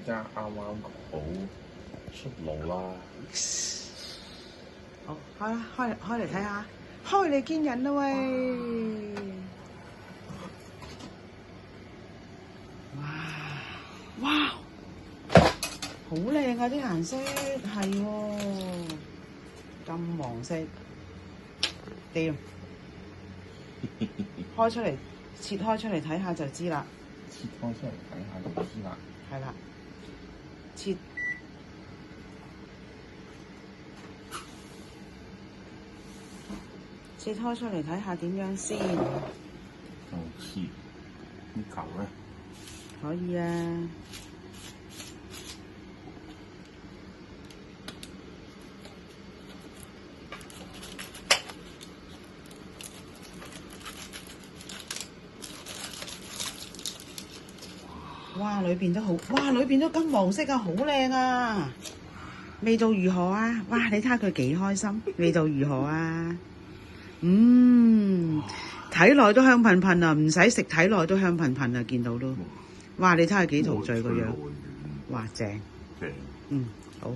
家啱啱好出爐啦。好，開啦，開嚟睇下，開嚟見人啦喂！哇，好靚啊啲顏色，係喎，金黃色，掂，開出嚟，切開出嚟睇下就知啦。切開出嚟睇下就知啦。係啦，切。切開出嚟睇下點樣先。就切呢球咧，可以啊。哇！裏邊都好，哇！裏邊都金黃色啊，好靚啊！味道如何啊？哇！你睇下佢幾開心，味道如何啊？睇落都香噴噴啊，唔使食睇落都香噴噴啊，見到都。哇！你睇下幾陶醉個樣，哇！正。正。好。